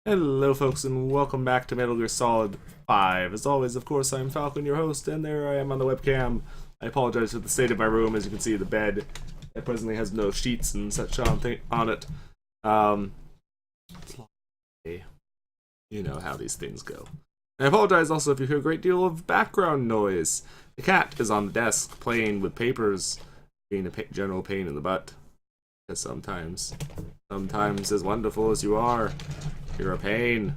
Hello folks and welcome back to Metal Gear Solid 5. As always, of course, I'm Falcon, your host, and there I am on the webcam. I apologize for the state of my room. As you can see, the bed it presently has no sheets and such on it. You know how these things go. I apologize also if you hear a great deal of background noise. The cat is on the desk playing with papers, being a general pain in the butt. Because sometimes as wonderful as you are, you're a pain.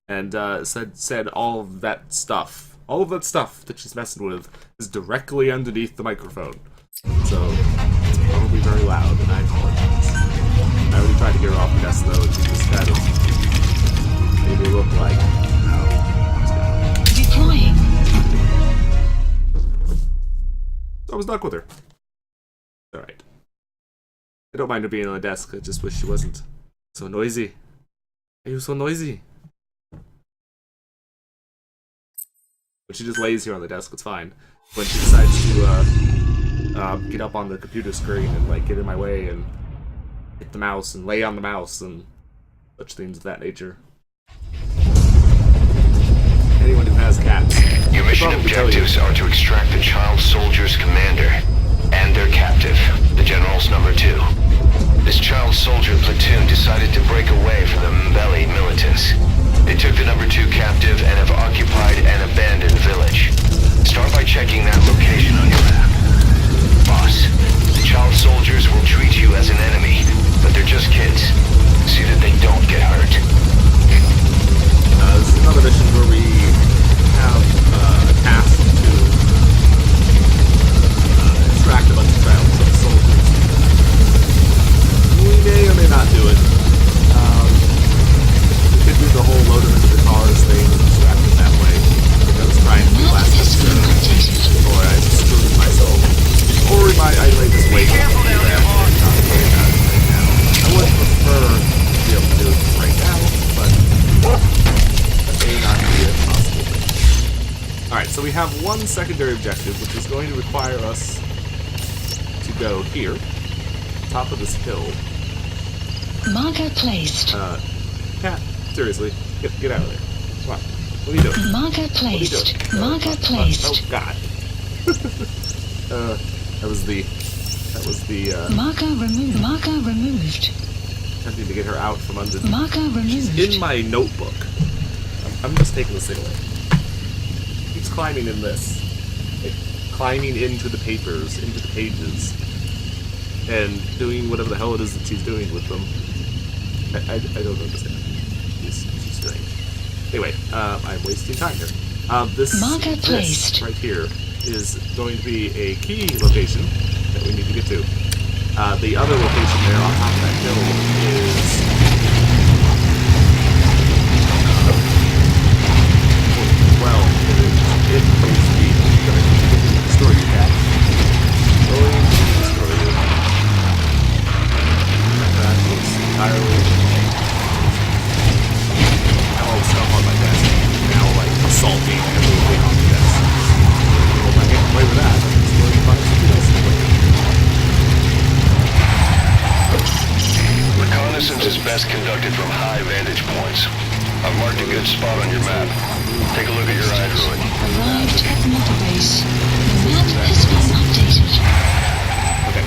And said all of that stuff that she's messing with is directly underneath the microphone. So it's probably very loud, and I apologize. I already tried to get her off the desk though, and she just kind of made me look like Deploying. So I was stuck with her. Alright. I don't mind her being on the desk, I just wish she wasn't so noisy. Are you so noisy? But she just lays here on the desk, it's fine. When she decides to get up on the computer screen and like get in my way and hit the mouse and lay on the mouse and such things of that nature. Anyone who has cats. Your mission objectives are to extract the child soldier's commander and their captive, the general's number 2. This child soldier platoon decided to break away from the Mbeli militants. They took the number 2 captive and have occupied an abandoned village. Start by checking that location on your map. Boss, the child soldiers will treat you as an enemy, but they're just kids. See that they don't get hurt. This is another mission where we have a task to extract a bunch of child soldiers. We may or may not do it. We could do the whole load them into the cars thing and extract it that way. I was trying to do last episode before I screwed myself. Or we might, I might just wait and do that and not worry about it right now. I would prefer to be able to do it right now, but that may not be a possible thing. Alright, so we have one secondary objective, which is going to require us to go here, top of this hill. Marker placed. Cat, seriously, get out of there. Come on. What are you doing? Marker placed. Marker placed. Oh God. That was the Marker removed. Marker removed. attempting to get her out from under. Marker removed. She's in my notebook. I'm just taking this thing away. Keeps climbing in this. Climbing into the papers, into the pages. And doing whatever the hell it is that she's doing with them. I don't understand. She's strange. Anyway, I'm wasting time here. This right here is going to be a key location that we need to get to. The other location there on top of that hill is... well, it is the story cat. Going to the story. That is entirely... all the stuff on my desk now, like, assaulting everything on the desk. If I get to play with that, I'm just going to find something else to play with. Reconnaissance is best conducted from high vantage points. I've marked a good spot on your map. Take a look at your iDroid. Arrived at the mother base. The map has been updated. Okay,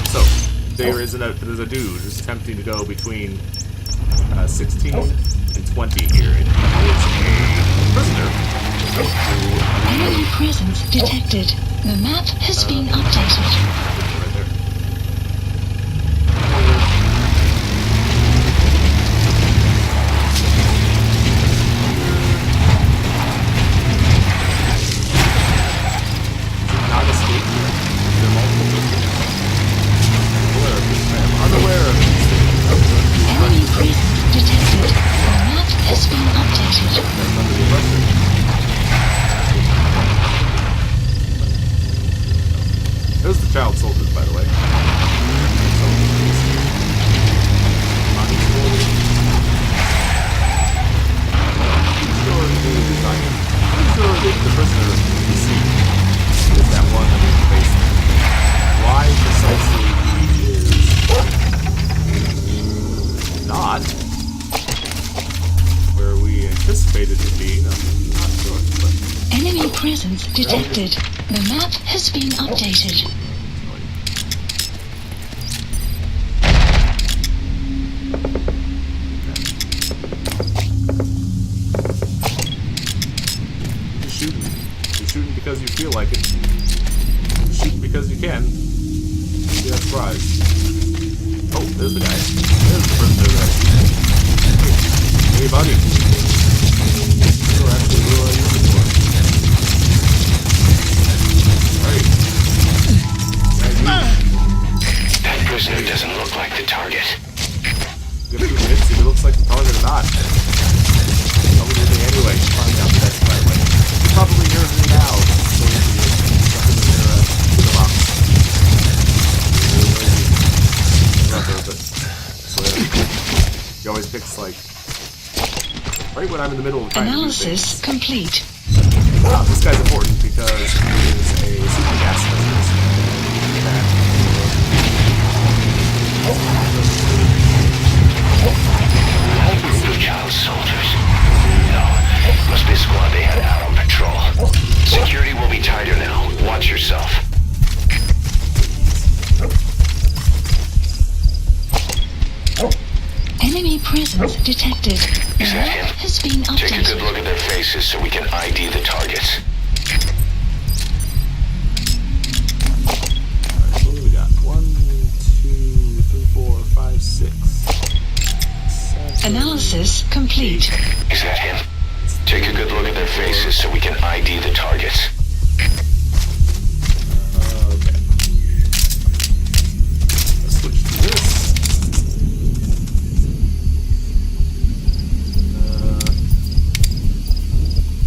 so there's a dude who's attempting to go between 16 and 20 here, and he is a prisoner. Enemy presence detected. The map has been updated. Right there. Not escape here. There are multiple prisoners. I am unaware of these things. Enemy presence detected. The map has been updated. Under the oppression. Those are the child soldiers, by the way. I'm sure the prisoner you see is that one in the basement. Why precisely he is not we anticipated it being. I'm not sure, but Enemy presence detected. The map has been updated. you're shooting. You're shooting because you feel like it. You're shooting because you can. You're not surprised. Oh, there's the guy. There's the prisoner that I see. Hey, buddy. You're actually who are you looking for? Right. That prisoner doesn't look like the target. Good to admit if it looks like the target or not. Probably did it anyway. Find out the best right way. You probably hears me now. So you can stuff in the box. Not there, but so he always picks like right when I'm in the middle of trying Analysis to do complete. things. This guy's important because he is a super gas specialist. Group of child soldiers. No, must be a squad they had out on patrol. Security will be tighter now. Watch yourself. Enemy presence detected. The Is that map him? has been Take a good updated. look at their faces so we can ID the targets. Alright, what do we got? 1, 2, 3, 4, 5, 6, 7. Analysis complete. Is that him? Take a good look at their faces so we can ID the targets. Okay. Let's switch to this.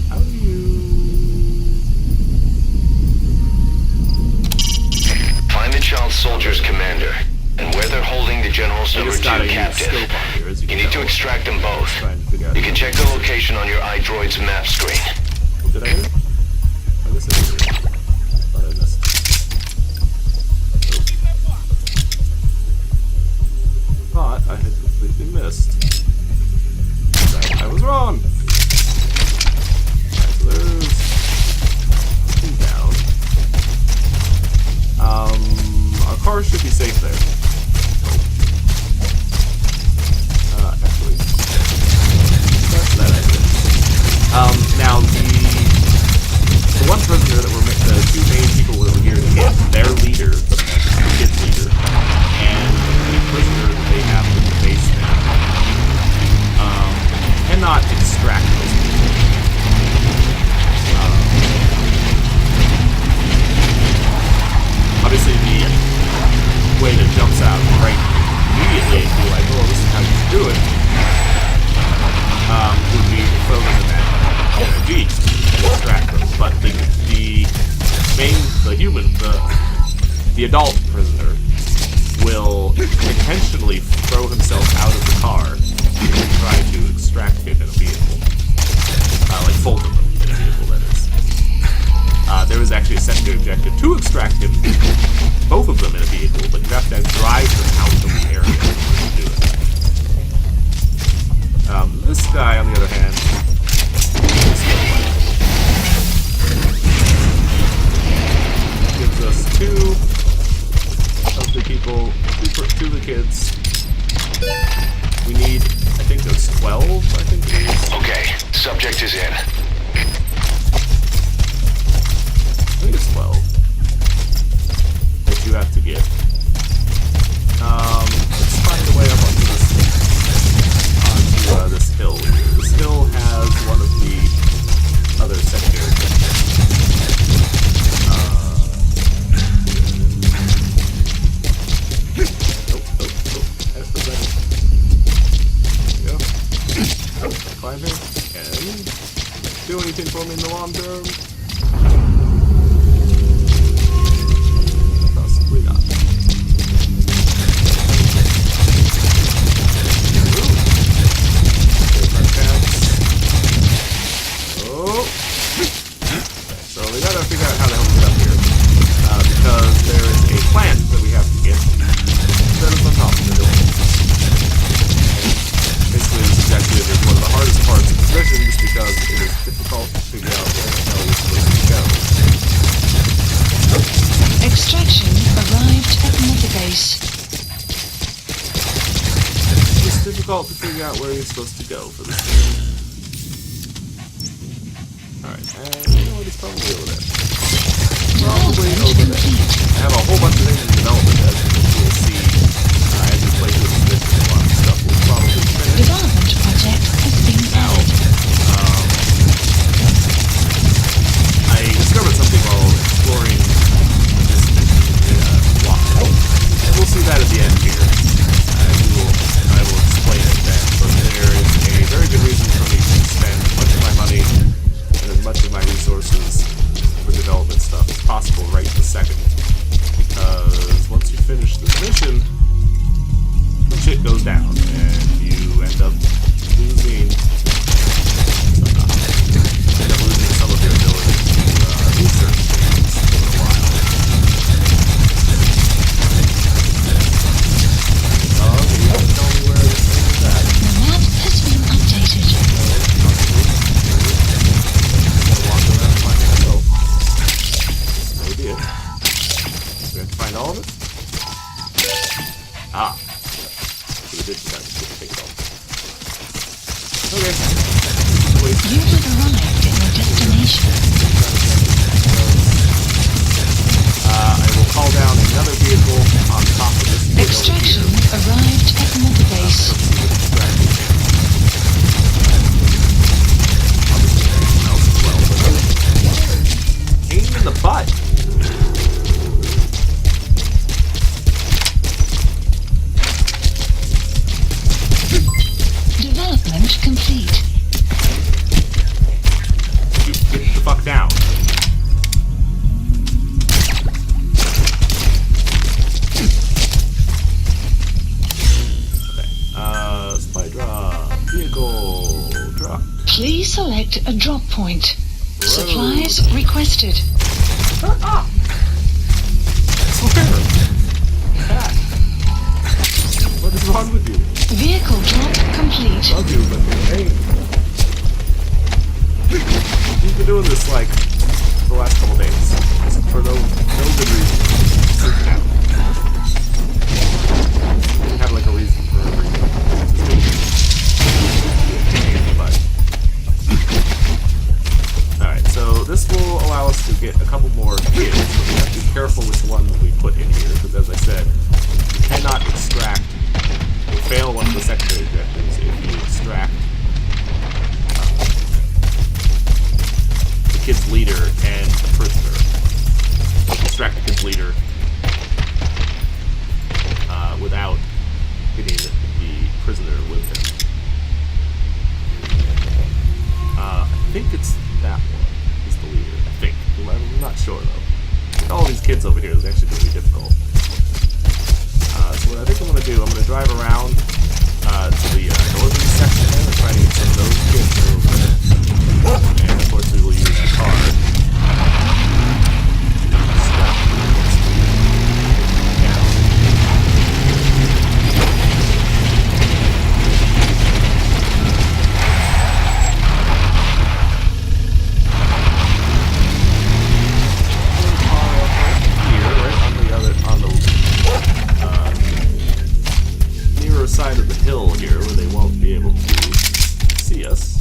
How do you... Find the child soldier's commander and where they're holding the general's I number just 2 gotta use captive. scope on here, as you You can need to tell. extract them both. Trying to figure out You can check the location on your iDroid's map screen. Oh, did I hit it? I guess I did it. Thought I missed. Thought I had completely missed. I was wrong! Alright, so there's... two down. Our car should be safe there. Actually... That's that idea. Now the one prisoner that were the two main people that were here to get their leader, the kid's leader, and the prisoner that they have in the basement, cannot extract those people. Obviously, the way that jumps out right immediately and be like, "Oh, this is how you do it," would be to throw them in that jeep and extract them. But the adult prisoner will intentionally throw himself out of the car and try to extract him in a vehicle. Like Fulton in a vehicle, that is. There was actually a secondary objective to extract him, both of them in a vehicle, but you have to drive them out of the area to do it. This guy, on the other hand, gives us two of the people, two of the kids. We need, I think there's 12, I think it is. Okay, subject is in. I think it's 12 that you have to get. Let's find a way up onto this hill here. This hill has one of the other secondary objectives. There we go. Climb here. And do anything for me in the long term? Possibly not. Oh. So we gotta figure out how the hell to get up here. Because there is a plant that we have to get that is on top of the hill. Basically, this objective is one of the hardest parts of the difficult to figure out where you're supposed to go for this game. Alright, and you know what? It's probably over there. Probably over there. I have a whole bunch of things in development, as you will see as we play through this mission. A lot of stuff will probably finish. Development project has been Now, added. I discovered something while exploring this mission in a walkthrough, and we'll see that at the end here. I will explain it then, but there is a very good reason for me to spend as much of my money and as much of my resources for development stuff as possible right this second. Because once you finish this mission, the shit goes down, and you end up losing some of your ability to do certain things for a while. You don't tell me where this thing is at. The map has been updated. Walk around and find myself. This may be it. We have to find all of it? Ah. So we did have to take it all. Okay. Wait. You have arrived at your destination. I will call down another vehicle on top of this vehicle Extraction here. arrived at Mother Base. Let's see what extraction can. Obviously everything else as well, but pain in the butt. Development complete. You get the fuck down. Okay. Supply drop. Vehicle. Truck. Please select a drop point. Road. Supplies requested. I swear. Cat. What is wrong with you? Vehicle drop complete. Love you, but hey. You've been doing this like the last couple days. For no good reason. Freaking out. You have like a reason for freaking out. Alright, so this will allow us to get a couple more kids, but we have to be careful which ones we put in here, because as I said, you cannot extract. You'll fail one of the secondary objectives if you extract the kid's leader and the prisoner. Extract the kid's leader without getting the prisoner with him. I think it's that one is the leader. I think. I'm not sure though. With all these kids over here is actually going to be difficult. So what I think I'm going to do, I'm going to drive around to the northern section there and try to get some of those kids over. And of course we will use the car. Side of the hill here where they won't be able to see us.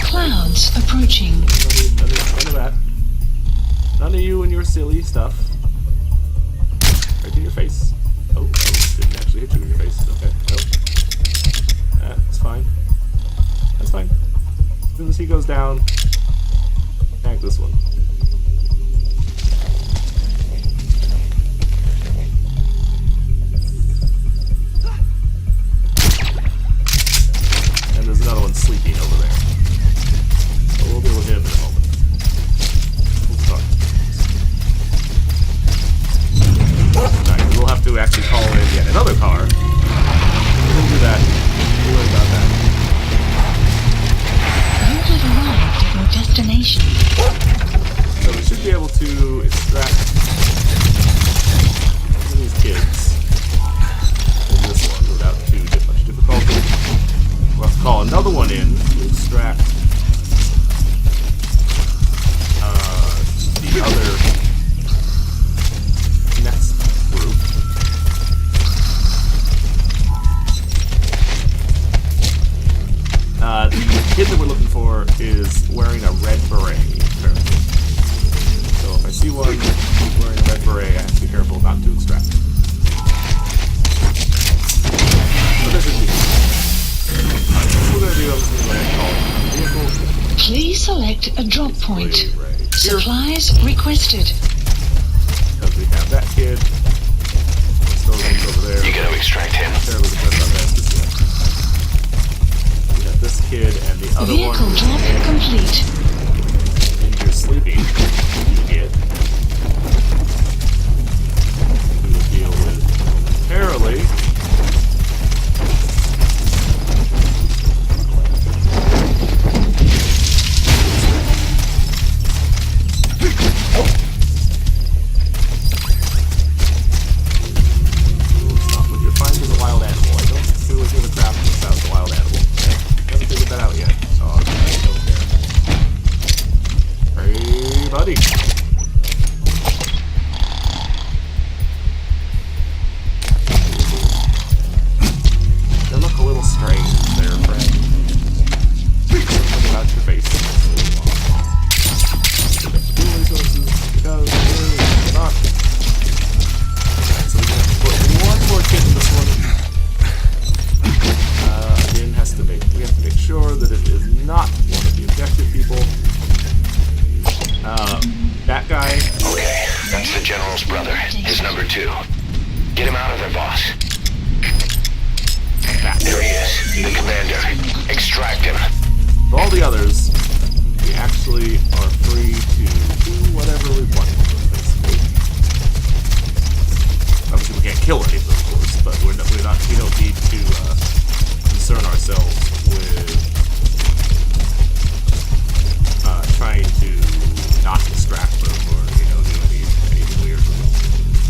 Clouds approaching. None of that. None of you and your silly stuff. Right in your face. Oh, didn't actually hit you in your face. Okay, nope. That's fine. That's fine. As soon as he goes down, tag this one. And there's another one sleeping over there. So we'll deal with him in a moment. We'll start. Alright, we'll have to actually call in yet another car. We'll do that. Don't worry about that. You have arrived at your destination. So we should be able to extract some of these kids in this one without too much difficulty. We'll have to call another one in to extract the other next group. select a drop point. Right here. Supplies requested. Because we have that kid. Let's throw those over there. You gotta extract him. Terribly depends on that just yet. We have this kid and the other Vehicle one. drop complete. And you're sleeping. You get. We will deal with momentarily. Stop what you're finding is a wild animal. I don't feel like giving a crap about the wild animal. Haven't figured that out yet. So I don't care. Hey, buddy. You look a little strange there, friend. Something about your face. Fuel resources, because we're not. Alright, so we have to put one more kit in this one. Again, we have to make sure that it is not one of the objective people. That guy. Okay, that's the General's brother. His number 2. Get him out of there, boss. There he is, the commander. Extract him. For all the others, we actually are free to do whatever we want. Basically. Obviously, we can't kill any of them, of course, but we don't need to concern ourselves with trying to not distract them or do anything weird with them.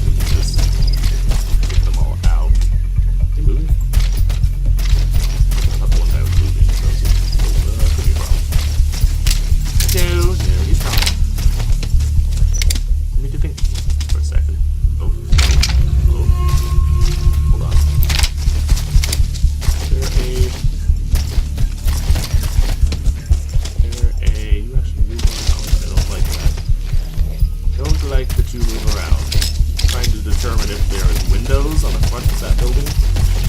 We can just get them all out. They moving? I thought the one guy was moving, so could be a problem. No, he's not. Let me think for a second. Oh. Hold on. You actually move around. I don't like that. Don't like that you move around. I'm trying to determine if there are windows on the front of that building.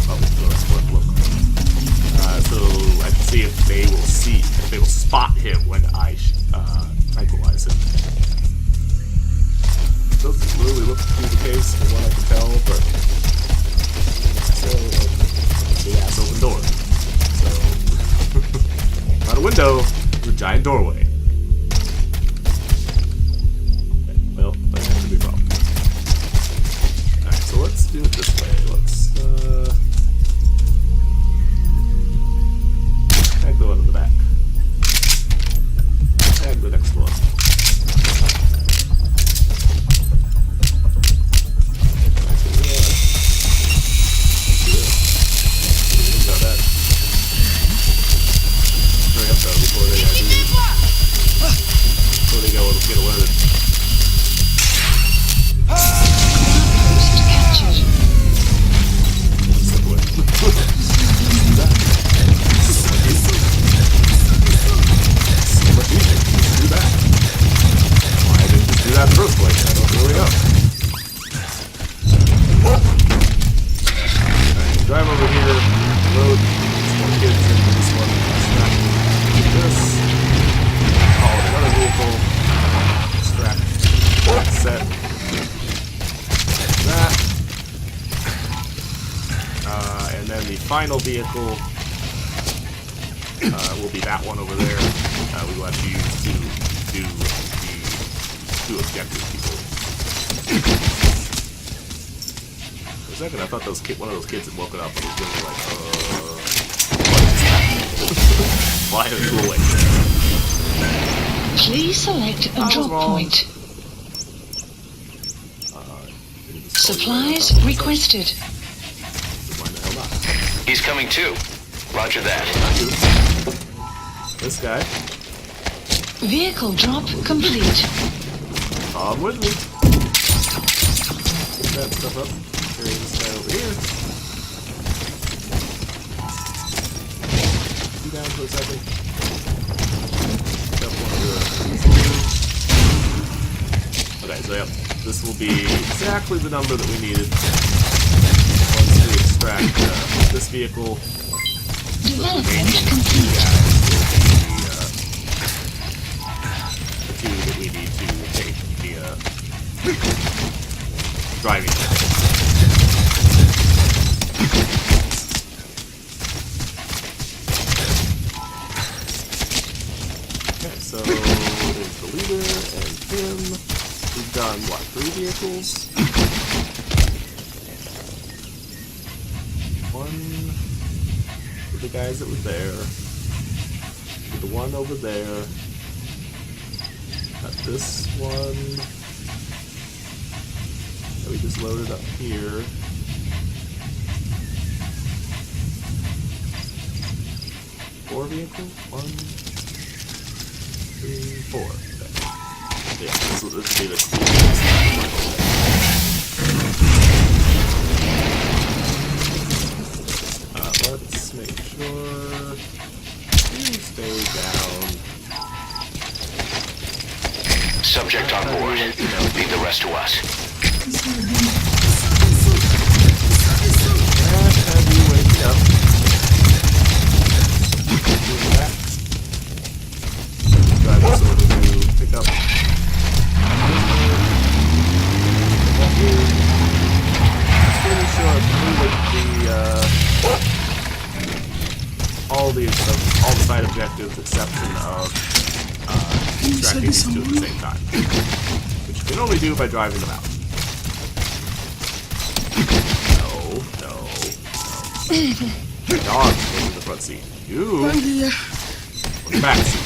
Probably go to front look. So I can see if they will spot him when I tranquilize him. Doesn't really look to be the case from what I can tell, but still big ass open door. So not a window, it's a giant doorway. Okay, well, that could be a problem. Alright, so let's do it this way. Let's tag the one in the back. Tag the next one. Hurry up though before they go get alerted. Post captured. Slip away. Do that. So much easier. Just do that. Why I didn't just do that in the first place? I don't really know. Alright, drive over here, load some more kids into this one. Snap this. Call it another vehicle. Extract that set. That. And then the final vehicle will be that one over there. We will have to use to do the 2 objective people. For a second, I thought one of those kids had woken up and was really like, what is happening? Why are you awake? Please select a drop point. Supplies requested. Why the hell not? He's coming too. Roger that. This guy. Vehicle drop complete. Come with me. Pick that stuff up. Carry this guy over here. Be down for a second. Pick up one of the... Okay, so yep. This will be exactly the number that we needed. Once we extract this vehicle. Development complete. opportunity to take the driving test. Okay, so there's the leader and him. We've done, what, 3 vehicles? One with the guys that were there. With the one over there. Got this one that we just loaded up here. Four vehicles? 1, 3, 4. Okay. Yeah, this will be the let's make sure you stay down. Subject on board. Leave the rest to us. Have you wake up? Do that. Drive us over to pick up. Pretty sure all the side objectives, exception of extracting these two at the same time, which you can only do by driving them out. No. The dog was in the front seat. You on the back seat.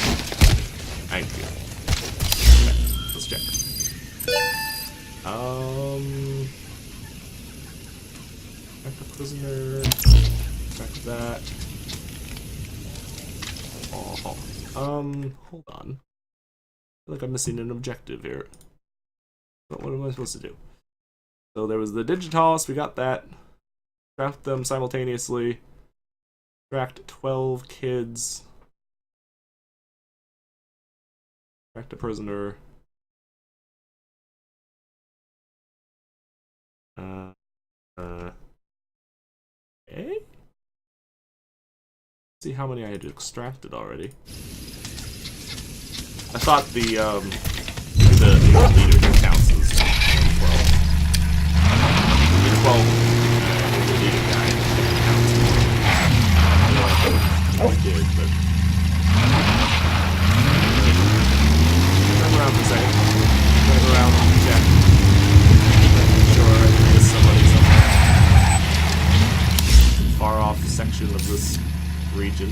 Thank you. Okay, let's check. Back the prisoner. Back that. Hold on. I feel like I'm missing an objective here. But what am I supposed to do? So there was the Digitalis, we got that. Draft them simultaneously. Tracked 12 kids. Tracked a prisoner. Okay. See how many I had extracted already. I thought the leader who counts as 12. The 12 the leader guy counts. I did, but drive around for a second. Drive around and check. Make sure I missed somebody somewhere. Far off section of this region.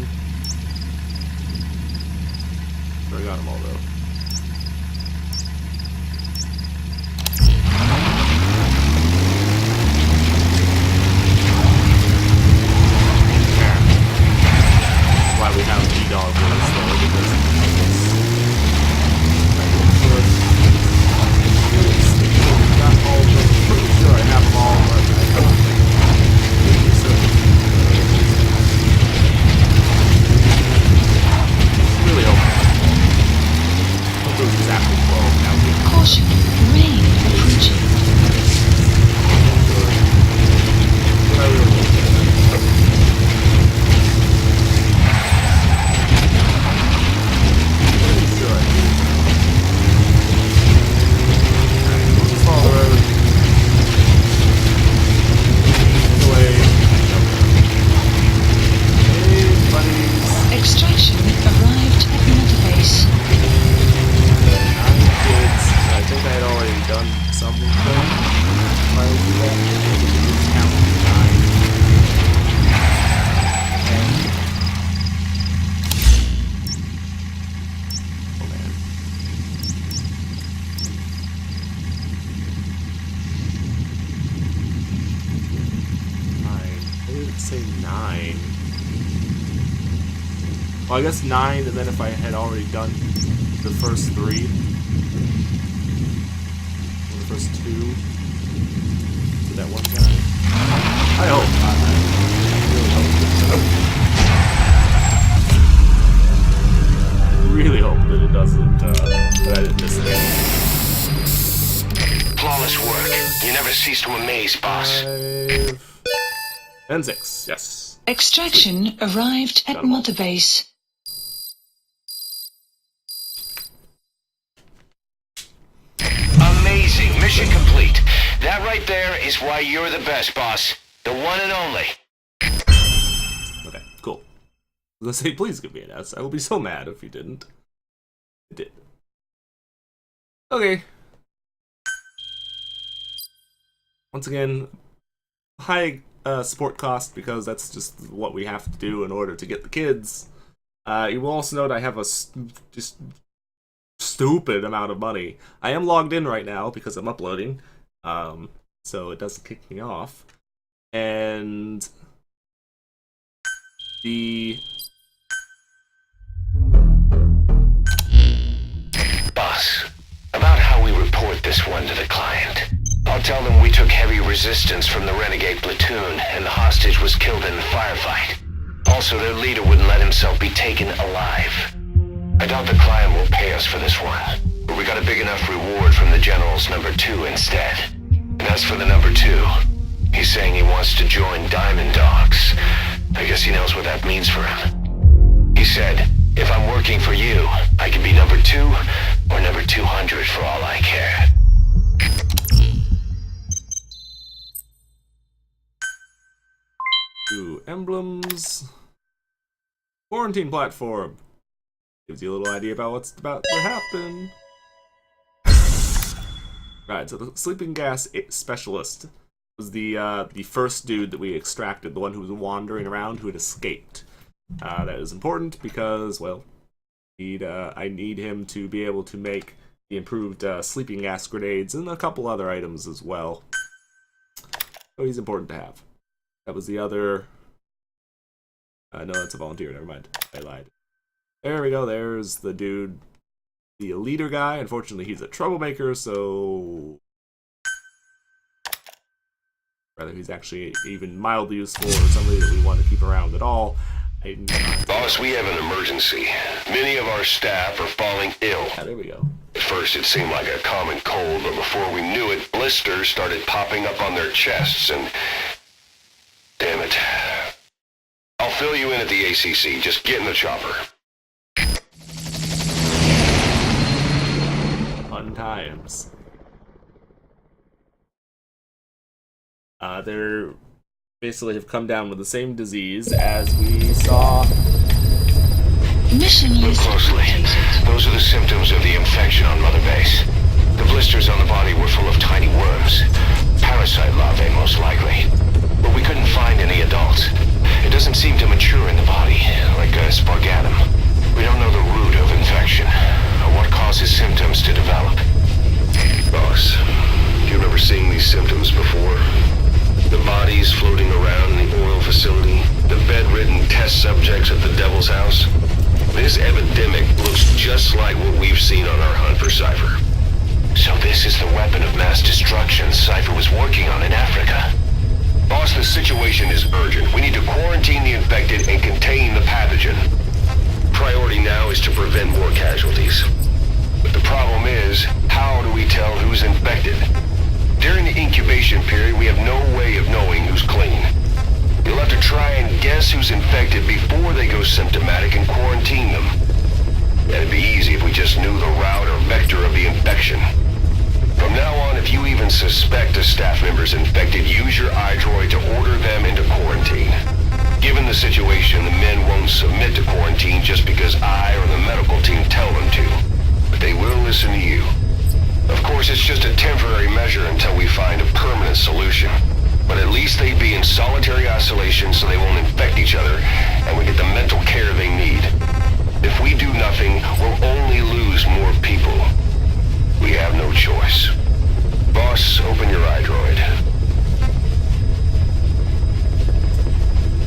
I got them all though. That's why we have D-Dog with us though, because I got all of them. Pretty sure I have them all, but I don't think really hope. Exactly 12 now. Caution, rain approaching. Extraction arrived at Metabase. I think I had already done something. While we do that, I think it is count 9. Oh man. I didn't say 9. Well, I guess 9, and then if I had already done the first 3, or the first 2, to that one guy. I hope. I really hope that it doesn't, that I didn't miss anything. Flawless work. You never cease to amaze, boss. 5 and 6, yes. Extraction arrived at Mother Base. right there is why you're the best, boss. The one and only. Okay, cool. I was gonna say, please give me an S. I will be so mad if you didn't. It did. Okay. Once again, high support cost because that's just what we have to do in order to get the kids. You will also note I have a just stupid amount of money. I am logged in right now because I'm uploading, so it doesn't kick me off. And the Boss, about how we report this one to the client. I'll tell them we took heavy resistance from the renegade platoon and the hostage was killed in the firefight. Also, their leader wouldn't let himself be taken alive. I doubt the client will pay us for this one, but we got a big enough reward from the General's number 2 instead. And as for the number 2, he's saying he wants to join Diamond Dogs. I guess he knows what that means for him. He said, if I'm working for you, I can be number 2 or number 200 for all I care. two emblems. Quarantine platform. Gives you a little idea about what's about to happen. Right, so the sleeping gas specialist was the first dude that we extracted, the one who was wandering around who had escaped. That is important because, well, I need him to be able to make the improved sleeping gas grenades and a couple other items as well. So he's important to have. That was the other... no, that's a volunteer, never mind. I lied. There we go, there's the dude, the leader guy. Unfortunately, he's a troublemaker, so... Whether he's actually even mildly useful or somebody that we want to keep around at all, Boss, we have an emergency. Many of our staff are falling ill. Yeah, there we go. At first it seemed like a common cold, but before we knew it, blisters started popping up on their chests and... Damn it. I'll fill you in at the ACC. Just get in the chopper. Fun times. They're basically have come down with the same disease as we saw. Mission Look list closely. updated. Those are the symptoms of the infection on Mother Base. The blisters on the body were full of tiny worms. Parasite larvae, most likely. But we couldn't find any adults. It doesn't seem to mature in the body, like a spargatum. We don't know the root of infection, or what causes symptoms to develop. Boss, do you remember seeing these symptoms before? The bodies floating around in the oil facility, the bedridden test subjects at the Devil's House. This epidemic looks just like what we've seen on our hunt for Cypher. So this is the weapon of mass destruction Cypher was working on in Africa. Boss, the situation is urgent. We need to quarantine the infected and contain the pathogen. Priority now is to prevent more casualties. But the problem is, how do we tell who's infected? During the incubation period, we have no way of knowing who's clean. You'll have to try and guess who's infected before they go symptomatic and quarantine them. That'd be easy if we just knew the route or vector of the infection. From now on, if you even suspect a staff member's infected, use your iDroid to order them into quarantine. Given the situation, the men won't submit to quarantine just because I or the medical team tell them to. But they will listen to you. Of course, it's just a temporary measure until we find a permanent solution. But at least they'd be in solitary isolation so they won't infect each other, and we get the mental care they need. If we do nothing, we'll only lose more people. We have no choice. Boss, open your iDroid.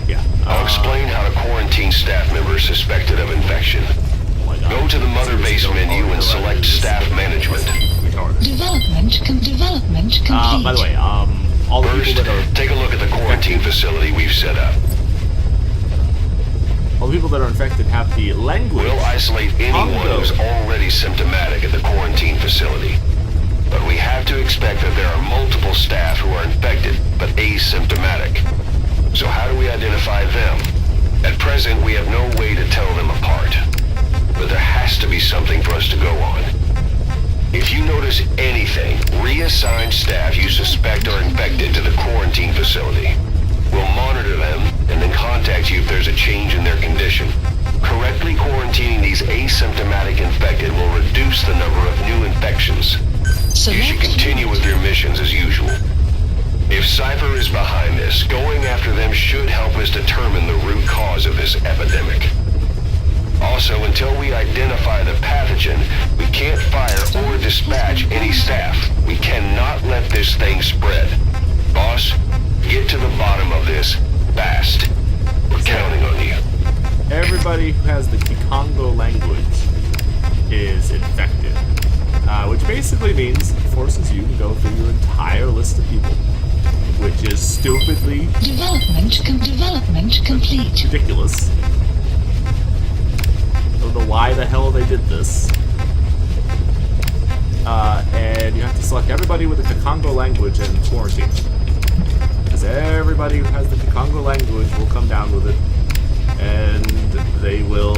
Yeah. I'll explain how to quarantine staff members suspected of infection. Oh my God. Go to the Mother Base menu and select Staff Management. Retarded. Development complete. By the way, all the First, people that are take a look at the quarantine facility we've set up. all the people that are infected have the language. We'll isolate anyone Congo. who's already symptomatic at the quarantine facility. But we have to expect that there are multiple staff who are infected, but asymptomatic. So how do we identify them? At present, we have no way to tell them apart. But there has to be something for us to go on. If you notice anything, reassign staff you suspect are infected to the quarantine facility. We'll monitor them and then contact you if there's a change in their condition. Correctly quarantining these asymptomatic infected will reduce the number of new infections. You should continue with your missions as usual. If Cypher is behind this, going after them should help us determine the root cause of this epidemic. Also, until we identify the pathogen, we can't fire or dispatch any staff. We cannot let this thing spread. Boss, get to the bottom of this fast. We're counting on you. Everybody who has the Kikongo language is infected. Which basically means it forces you to go through your entire list of people. Which is stupidly... Development complete. ridiculous. I don't know why the hell they did this. And you have to select everybody with the Kikongo language and quarantine. Because everybody who has the Kikongo language will come down with it. And they will...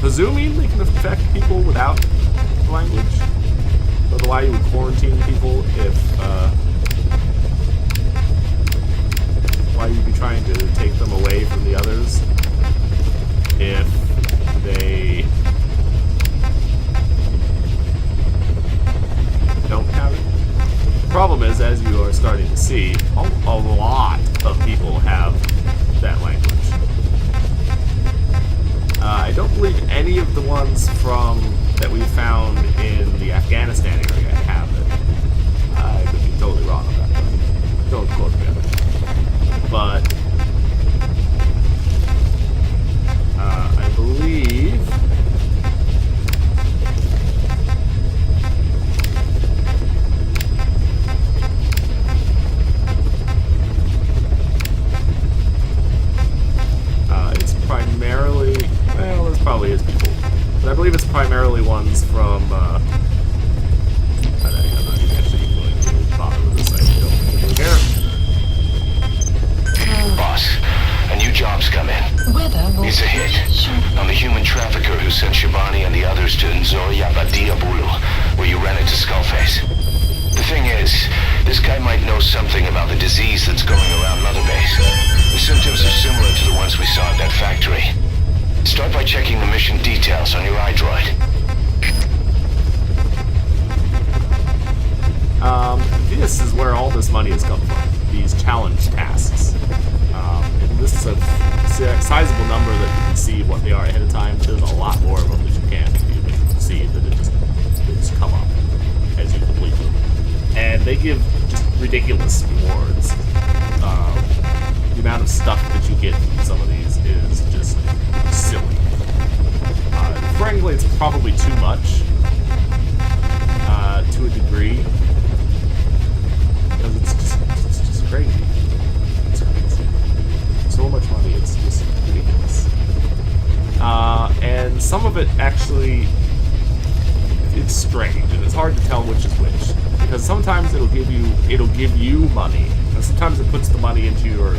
Presuming they can affect people without the language. But why you would quarantine people if... why you'd be trying to take them away from the others if they don't have it. The problem is, as you are starting to see, a lot of people have that language. I don't believe any of the ones that we found in the Afghanistan area have it. I could be totally wrong on that, but don't quote me on it. But I believe it's primarily, well, there probably is people, but I believe it's primarily ones from I'm not even actually going to bother with this. I don't really care. Boss, a new job's come in. It's a hit. On the human trafficker who sent Shibani and the others to Nzoya Badia Bulu, where you ran into Skullface. The thing is, this guy might know something about the disease that's going around Mother Base. The symptoms are similar to the ones we saw at that factory. Start by checking the mission details on your iDroid. This is where all this money has come from. These challenge tasks. And this is a sizable number that you can see what they are ahead of time. There's a lot more of them that you can see that they just come up as you complete them. And they give just ridiculous rewards. The amount of stuff that you get from some of these is just silly. Frankly, it's probably too much to a degree. Because it's just crazy. It's crazy. So much money, it's just ridiculous. And some of it actually, it's strange, and it's hard to tell which is which. Because sometimes it'll give you money, and sometimes it puts the money into your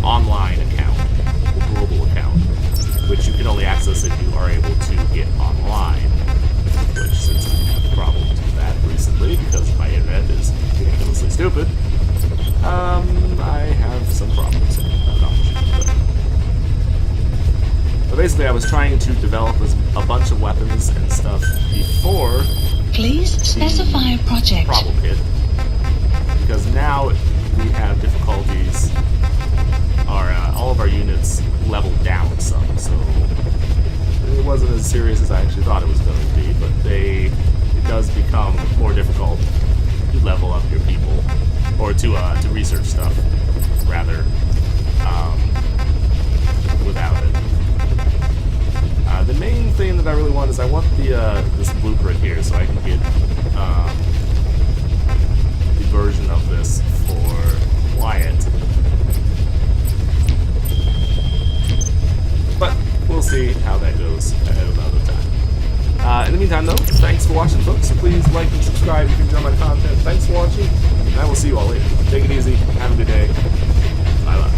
online account, your global account, which you can only access if you are able to get online. Which, since I have problems with that recently, because my internet is ridiculously stupid, I have some problems. But basically, I was trying to develop a bunch of weapons and stuff before. Please specify project. Problem hit. Because now we have difficulties. All of our units leveled down some, so it wasn't as serious as I actually thought it was going to be. But it does become more difficult to level up your people, or to research stuff, rather, without it. The main thing that I really want is I want this blueprint here, so I can get the version of this for Wyatt. But we'll see how that goes at another time. In the meantime, though, thanks for watching, folks. Please like and subscribe if you enjoy my content. Thanks for watching, and I will see you all later. Take it easy. Have a good day. Bye-bye.